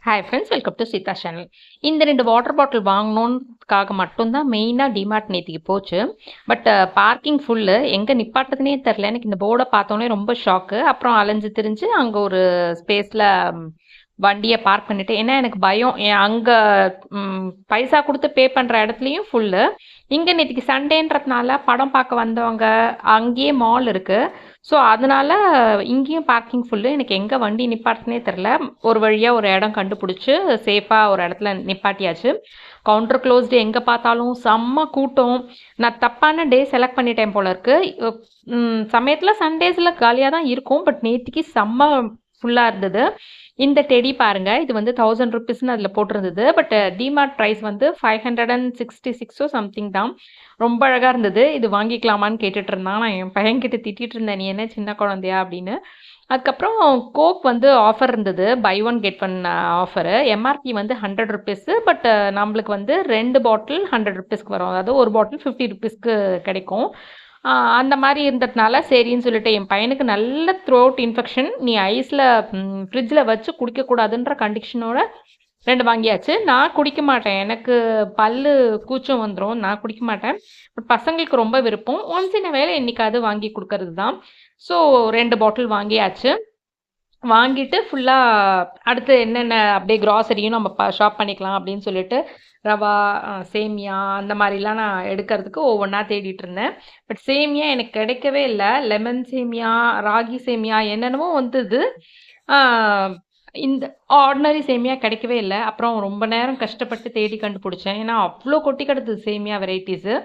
Hi friends, welcome to Seetha channel. இந்த 2 water bottle வாங்கணுன்றதுக்காக மட்டும்தான் மெயினாக டிமார்ட் நேற்றுக்கு போச்சு. பட் பார்க்கிங் ஃபுல்லு, எங்கே நிப்பாட்டுறதுனே தெரில. எனக்கு இந்த போர்டை பார்த்தோன்னே ரொம்ப ஷாக்கு. அப்புறம் அலைஞ்சு திரிஞ்சு அங்கே ஒரு ஸ்பேஸில் வண்டியை பார்க் பண்ணிட்டு, ஏன்னா எனக்கு பயம். அங்கே பைசா கொடுத்து பே பண்ணுற இடத்துலையும் ஃபுல்லு. இங்கே நேற்றுக்கு சண்டேன்றதுனால படம் பார்க்க வந்தவங்க, அங்கேயே மால் இருக்குது. ஸோ அதனால இங்கேயும் பார்க்கிங் ஃபுல்லு. எனக்கு எங்கே வண்டி நிப்பாட்டுனே தெரில. ஒரு வழியாக ஒரு இடம் கண்டுபிடிச்சி சேஃபாக ஒரு இடத்துல நிப்பாட்டியாச்சு. கவுண்டர் க்ளோஸ்டு, எங்கே பார்த்தாலும் செம்ம கூட்டம். நான் தப்பான டே செலக்ட் பண்ணிட்டேன் போல இருக்குது. சமயத்தில் சண்டேஸில் காலியாக தான் இருக்கும், பட் நேற்றுக்கு செம்ம ஃபுல்லாக இருந்தது. இந்த டெடி பாருங்க, இது வந்து 1000 ருபீஸ்னு அதில் போட்டிருந்தது. பட் டிமார்ட் ப்ரைஸ் வந்து 566 சம்திங் தான். ரொம்ப அழகாக இருந்தது. இது வாங்கிக்கலாமான்னு கேட்டுட்டு இருந்தான். நான் என் பையன்கிட்ட திட்டிகிட்டு இருந்தேன், நீ என்ன சின்ன குழந்தையா அப்படின்னு. அதுக்கப்புறம் கோக் வந்து ஆஃபர் இருந்தது, buy one get one offer. MRP வந்து 100 ருபீஸு. பட் நம்மளுக்கு வந்து 2 பாட்டில் 100 ருபீஸ்க்கு வரும். அதாவது ஒரு பாட்டில் 50 ருபீஸ்க்கு கிடைக்கும். அந்த மாதிரி இருந்ததுனால சரின்னு சொல்லிட்டு, என் பையனுக்கு நல்ல த்ரோட் இன்ஃபெக்ஷன், நீ ஐஸில் ஃப்ரிட்ஜில் வச்சு குடிக்கக்கூடாதுன்ற கண்டிஷனோட 2 வாங்கியாச்சு. நான் குடிக்க மாட்டேன், எனக்கு பல்லு கூச்சம் வந்துடும், நான் குடிக்க மாட்டேன். பட் பசங்களுக்கு ரொம்ப விருப்பம். ஒன்ஸ் இன் வேலை என்னைக்காவது வாங்கி கொடுக்கறது தான். ஸோ 2 பாட்டில் வாங்கியாச்சு. வாங்கிட்டு ஃபுல்லாக அடுத்து என்னென்ன அப்படியே க்ராசரியும் நம்ம ஷாப் பண்ணிக்கலாம் அப்படின்னு சொல்லிட்டு ரவா, சேமியா அந்த மாதிரிலாம் நான் எடுக்கிறதுக்கு ஒவ்வொன்றா தேடிட்டு இருந்தேன். பட் சேமியா எனக்கு கிடைக்கவே இல்லை. லெமன் சேமியா, ராகி சேமியா என்னென்னமோ வந்தது. இந்த ஆர்டினரி சேமியா கிடைக்கவே இல்லை. அப்புறம் ரொம்ப நேரம் கஷ்டப்பட்டு தேடி கண்டுபிடிச்சேன், ஏன்னா அவ்வளோ கொட்டி கிடக்குது சேமியா வெரைட்டிஸு.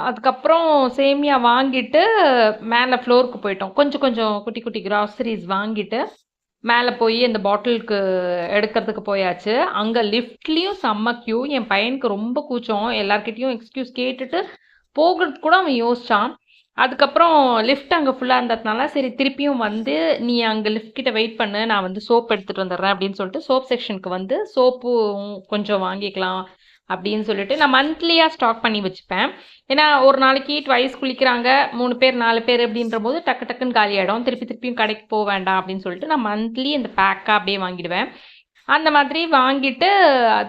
அதுக்கப்புறம் சேமியா வாங்கிட்டு மேலே ஃப்ளோருக்கு போயிட்டோம். கொஞ்சம் கொஞ்சம் குட்டி குட்டி கிராசரிஸ் வாங்கிட்டு மேலே போய் அந்த பாட்டிலுக்கு எடுக்கிறதுக்கு போயாச்சு. அங்கே லிஃப்ட்லேயும் செம்ம க்யூ. என் பையனுக்கு ரொம்ப கூச்சம், எல்லார்கிட்டையும் எக்ஸ்கியூஸ் கேட்டுட்டு போகிறதுக்கு கூட அவன் யோசிச்சான். அதுக்கப்புறம் லிஃப்ட் அங்கே ஃபுல்லாக இருந்ததுனால சரி திருப்பியும் வந்து, நீ அங்கே லிஃப்ட் கிட்ட வெயிட் பண்ணு, நான் வந்து சோப் எடுத்துகிட்டு வந்துடுறேன் அப்படின்னு சொல்லிட்டு சோப் செக்ஷனுக்கு வந்து சோப்பும் கொஞ்சம் வாங்கிக்கலாம் அப்படின்னு சொல்லிட்டு, நான் மந்த்லியாக ஸ்டாக் பண்ணி வச்சுப்பேன். ஏன்னா ஒரு நாளைக்கு ட்வைஸ் குளிக்கிறாங்க, 3 பேர் 4 பேர் அப்படின்ற போது டக்கு டக்குன்னு காலி ஆகிடும். திருப்பியும் கடைக்கு போக வேண்டாம் அப்படின்னு சொல்லிட்டு நான் மந்த்லி இந்த பேக்காக அப்படியே வாங்கிடுவேன். அந்த மாதிரி வாங்கிட்டு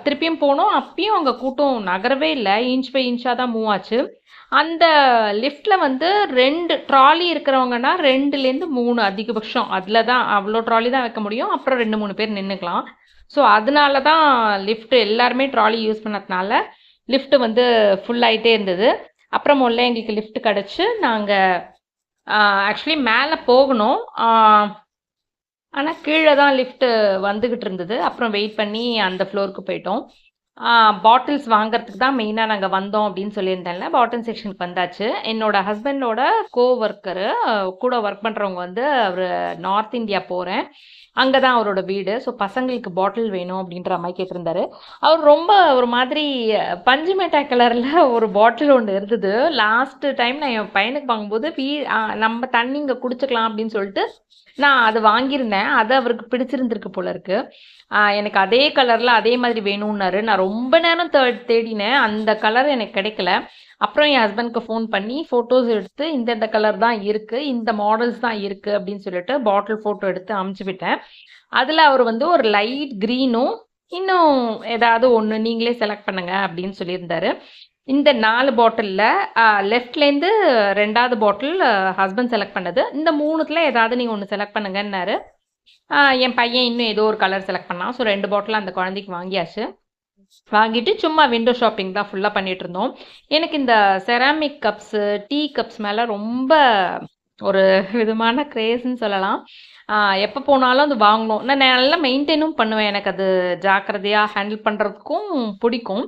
திருப்பியும் போனோம். அப்பயும் அங்கே கூட்டம் நகரவே இல்லை, இன்ச் பை இன்ச்சாக தான் மூவ் ஆச்சு. அந்த லிஃப்ட்டில் வந்து 2 ட்ராலி இருக்கிறவங்கன்னா 2லேருந்து 3 அதிகபட்சம், அதில் தான் அவ்வளோ ட்ராலி தான் வைக்க முடியும். அப்புறம் 2-3 பேர் நின்றுக்கலாம். ஸோ அதனால தான் லிஃப்ட் எல்லாருமே ட்ராலி யூஸ் பண்ணதுனால லிஃப்ட்டு வந்து ஃபுல்லாகிட்டே இருந்தது. அப்புறம் முதல்ல எங்களுக்கு லிஃப்ட் கிடச்சி நாங்கள் ஆக்சுவலி மேலே போகணும், ஆனால் கீழே தான் லிஃப்ட்டு வந்துக்கிட்டு இருந்தது. அப்புறம் வெயிட் பண்ணி அந்த ஃப்ளோருக்கு போயிட்டோம். பாட்டில்ஸ் வாங்குறதுக்கு தான் மெயினாக நாங்கள் வந்தோம் அப்படின்னு சொல்லியிருந்தேன்ல. பாட்டில் செக்ஷனுக்கு வந்தாச்சு. என்னோட ஹஸ்பண்டோட கோவொர்க்கரு கூட ஒர்க் பண்ணுறவங்க வந்து அவர் நார்த் இந்தியா போகிறேன், அங்கே தான் அவரோட வீடு. ஸோ பசங்களுக்கு பாட்டில் வேணும் அப்படின்ற மாதிரி கேட்டிருந்தாரு. அவர் ரொம்ப ஒரு மாதிரி பஞ்சு மிட்டாய் கலரில் ஒரு பாட்டில் ஒன்று இருந்தது. லாஸ்ட்டு டைம் நான் என் பையனுக்கு வாங்கும்போது நம்ம தண்ணி இங்கே குடிச்சுக்கலாம் அப்படின்னு சொல்லிட்டு நான் அது வாங்கியிருந்தேன். அது அவருக்கு பிடிச்சிருந்துருக்கு போல இருக்கு. எனக்கு அதே கலரில் அதே மாதிரி வேணும்னாரு. நான் ரொம்ப நேரம் தேடினேன், அந்த கலர் எனக்கு கிடைக்கல. அப்புறம் என் ஹஸ்பண்ட்க்கு ஃபோன் பண்ணி ஃபோட்டோஸ் எடுத்து இந்த கலர் தான் இருக்குது, இந்த மாடல்ஸ் தான் இருக்குது அப்படின்னு சொல்லிட்டு பாட்டில் ஃபோட்டோ எடுத்து அமுச்சு விட்டேன். அதில் அவர் வந்து ஒரு லைட் க்ரீனும் இன்னும் ஏதாவது ஒன்று நீங்களே செலக்ட் பண்ணுங்க அப்படின்னு சொல்லியிருந்தாரு. இந்த 4 பாட்டிலில் லெஃப்ட்லேருந்து 2வது பாட்டில் ஹஸ்பண்ட் செலக்ட் பண்ணது. இந்த 3த்தில் ஏதாவது நீங்கள் ஒன்று செலக்ட் பண்ணுங்கன்னாரு. என் பையன் இன்னும் ஏதோ ஒரு கலர் செலக்ட் பண்ணான். ஸோ 2 பாட்டில் அந்த குழந்தைக்கு வாங்கியாச்சு. வாங்கிட்டு சும்மா விண்டோ ஷாப்பிங் தான் ஃபுல்லாக பண்ணிகிட்டு இருந்தோம். எனக்கு இந்த செராமிக் கப்ஸு, டீ கப்ஸ் மேலே ரொம்ப ஒரு விதமான க்ரேஸ்ன்னு சொல்லலாம். எப்போ போனாலும் அது வாங்கணும். நான் நல்லா மெயின்டைனும் பண்ணுவேன், எனக்கு அது ஜாக்கிரதையாக ஹேண்டில் பண்ணுறதுக்கும் பிடிக்கும்.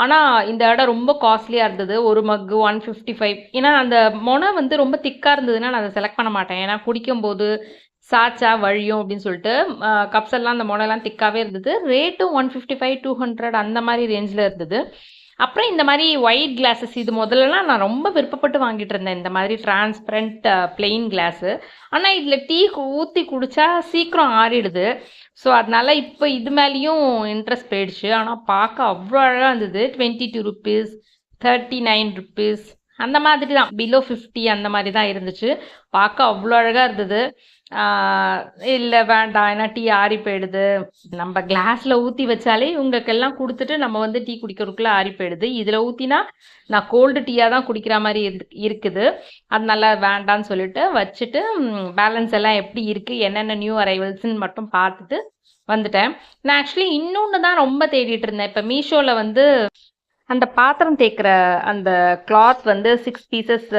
ஆனால் இந்த இடம் ரொம்ப காஸ்ட்லியாக இருந்தது. ஒரு மக்கு 155. ஏன்னா அந்த மொனை வந்து ரொம்ப திக்காக இருந்ததுன்னா நான் அதை செலக்ட் பண்ண மாட்டேன், ஏன்னா குடிக்கும்போது சாச்சா வழியும் அப்படின்னு சொல்லிட்டு. கப்ஸ் எல்லாம் அந்த மொனைலாம் திக்காகவே இருந்தது. ரேட்டும் 155, 200 அந்த மாதிரி ரேஞ்சில் இருந்தது. அப்புறம் இந்த மாதிரி ஒயிட் கிளாஸஸ், இது முதல்லலாம் நான் ரொம்ப விருப்பப்பட்டு வாங்கிட்டு இருந்தேன், இந்த மாதிரி டிரான்ஸ்பரண்ட் பிளெயின் கிளாஸு. ஆனால் இதில் டீ ஊற்றி குடித்தா சீக்கிரம் ஆறிடுது. ஸோ அதனால இப்போ இது மேலேயும் இன்ட்ரெஸ்ட் போயிடுச்சு. ஆனால் பார்க்க அவ்வளோ அழகாக இருந்தது. 22 ருபீஸ், 39 ருபீஸ் அந்த மாதிரி தான், பிலோ 50 அந்த மாதிரி தான் இருந்துச்சு. பார்க்க அவ்வளோ அழகாக இருந்தது. ஆ இல்ல வேண்டாம். ஏன்னா டீ ஆறி போயிடுது. நம்ம கிளாஸ்ல ஊத்தி வச்சாலே இவங்களுக்கெல்லாம் குடுத்துட்டு நம்ம வந்து டீ குடிக்கிறதுக்குள்ள ஆறி போயிடுது. இதுல ஊத்தினா நான் கோல்டு டீயா தான் குடிக்கிற மாரி இருக்குது. அதனால வேண்டான்னு சொல்லிட்டு வச்சுட்டு பேலன்ஸ் எல்லாம் எப்படி இருக்கு, என்னென்ன நியூ அரைவல்ஸ்ன்னு மட்டும் பார்த்துட்டு வந்துட்டேன். நான் ஆக்சுவலி இன்னொன்னு தான் ரொம்ப தேடிட்டு இருந்தேன். இப்ப மீஷோல வந்து அந்த பாத்திரம் தேய்க்கிற அந்த கிளாத் வந்து 6 பீசஸ்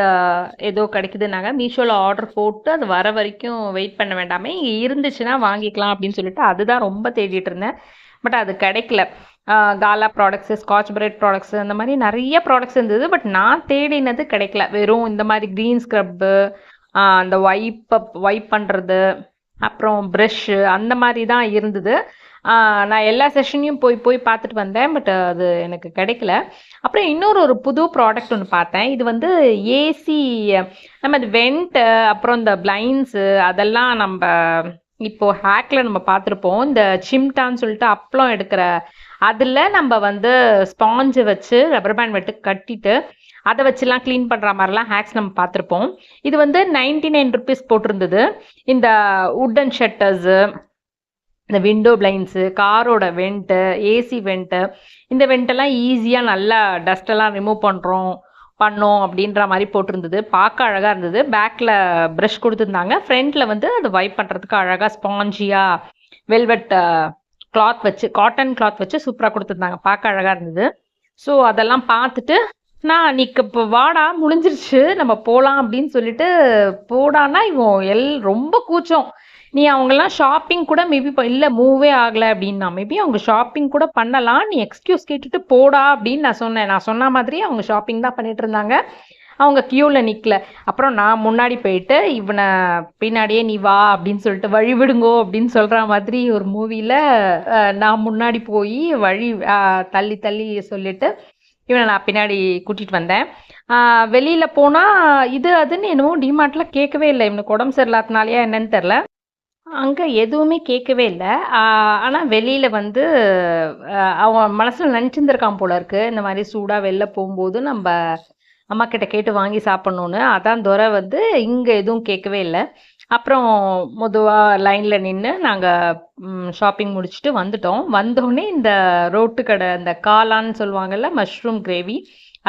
ஏதோ கிடைக்குதுன்னாங்க. மீஷோல ஆர்டர் போட்டு அது வர வரைக்கும் வெயிட் பண்ண வேண்டாமே, இங்க இருந்துச்சுன்னா வாங்கிக்கலாம் அப்படின்னு சொல்லிட்டு அதுதான் ரொம்ப தேடிட்டு இருந்தேன். பட் அது கிடைக்கல. காலா ப்ராடக்ட்ஸு, ஸ்காட்ச் பிரைட் ப்ராடக்ட்ஸு அந்த மாதிரி நிறைய ப்ராடக்ட்ஸ் இருந்தது. பட் நான் தேடினது கிடைக்கல. வெறும் இந்த மாதிரி க்ரீன் ஸ்க்ரப்பு, அந்த வைப் பண்ணுறது, அப்புறம் ப்ரஷ்ஷு அந்த மாதிரி தான் இருந்தது. நான் எல்லா செஷனையும் போய் போய் பார்த்துட்டு வந்தேன். பட் அது எனக்கு கிடைக்கல. அப்புறம் ஒரு புது ப்ராடக்ட் ஒன்று பார்த்தேன். இது வந்து ஏசி, நம்ம இது வெண்ட்டு, அப்புறம் இந்த பிளைண்ட்ஸு அதெல்லாம் நம்ம இப்போ ஹேக்கில் நம்ம பார்த்துருப்போம். இந்த சிம்டான்னு சொல்லிட்டு அப்பளம் எடுக்கிற அதில் நம்ம வந்து ஸ்பாஞ்சை வச்சு ரப்பர் பேண்ட் விட்டு கட்டிட்டு அதை வச்சுலாம் க்ளீன் பண்ணுற மாதிரிலாம் ஹேக்ஸ் நம்ம பார்த்துருப்போம். இது வந்து 99 ருபீஸ் போட்டிருந்தது. இந்த உட்டன் ஷட்டர்ஸு, இந்த விண்டோ பிளைண்ட்ஸு, காரோட வெண்ட்டு, ஏசி வெண்ட்டு, இந்த வெண்ட்டெல்லாம் ஈஸியாக நல்லா டஸ்ட்டெல்லாம் ரிமூவ் பண்ணோம் அப்படின்ற மாதிரி போட்டிருந்தது. பார்க்க அழகாக இருந்தது. பேக்கில் ப்ரஷ் கொடுத்துருந்தாங்க. ஃப்ரண்ட்டில் வந்து அது வைப் பண்ணுறதுக்கு அழகாக ஸ்பாஞ்சியாக வெல்வெட் கிளாத் வச்சு, காட்டன் கிளாத் வச்சு சூப்பராக கொடுத்துருந்தாங்க. பார்க்க அழகாக இருந்தது. ஸோ அதெல்லாம் பார்த்துட்டு நான் அன்றைக்கி இப்போ வாடா முடிஞ்சிருச்சு நம்ம போகலாம் அப்படின்னு சொல்லிட்டு போடான்னா இவன் ரொம்ப கூச்சம். நீ அவங்கெல்லாம் ஷாப்பிங் கூட மேபி இல்லை மூவே ஆகலை அப்படின்னா மேபி அவங்க ஷாப்பிங் கூட பண்ணலாம், நீ எக்ஸ்கியூஸ் கேட்டுட்டு போடா அப்படின்னு நான் சொன்னேன். நான் சொன்ன மாதிரி அவங்க ஷாப்பிங் தான் பண்ணிட்டு இருந்தாங்க. அவங்க க்யூவில் நிற்கல. அப்புறம் நான் முன்னாடி போயிட்டு இவனை பின்னாடியே நீ வா அப்படின்னு சொல்லிட்டு வழி விடுங்கோ அப்படின்னு சொல்கிற மாதிரி ஒரு மூவியில் நான் முன்னாடி போய் வழி தள்ளி தள்ளி சொல்லிட்டு இவனை நான் பின்னாடி கூட்டிகிட்டு வந்தேன். வெளியில் போனால் இது அதுன்னு என்னவோ டிமார்ட்டில் கேட்கவே இல்லை. இவனுக்கு உடம்பு சரியில்லாதனாலையா என்னன்னு தெரில, அங்கே எதுவுமே கேட்கவே இல்லை. ஆனால் வெளியில் வந்து அவன் மனசில் நினச்சிருந்துருக்கான் போல இருக்கு, இந்த மாதிரி சூடாக வெளில போகும்போது நம்ம அம்மா கிட்ட கேட்டு வாங்கி சாப்பிட்ணுன்னு. அதான் துரை வந்து இங்கே எதுவும் கேட்கவே இல்லை. அப்புறம் பொதுவாக லைனில் நின்று நாங்கள் ஷாப்பிங் முடிச்சுட்டு வந்துட்டோம். வந்தோடனே இந்த ரோட்டு கடை, இந்த காளான்னு சொல்லுவாங்கள்ல, மஷ்ரூம் கிரேவி,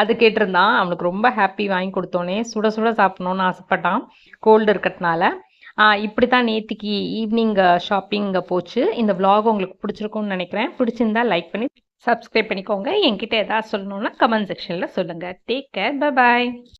அது கேட்டிருந்தான். அவனுக்கு ரொம்ப ஹாப்பி. வாங்கி கொடுத்தோன்னே சுட சுட சாப்பிட்ணுன்னு ஆசைப்பட்டான், கோல்டு இருக்கிறதுனால. இப்படி தான் நேற்றுக்கு ஈவினிங் ஷாப்பிங் போச்சு. இந்த vlog உங்களுக்கு பிடிச்சிருக்கும்னு நினைக்கிறேன். பிடிச்சிருந்தா லைக் பண்ணி சப்ஸ்கிரைப் பண்ணிக்கோங்க. என்கிட்ட எதாவது சொல்லணுன்னா கமெண்ட் செக்ஷனில் சொல்லுங்கள். Take care, bye bye.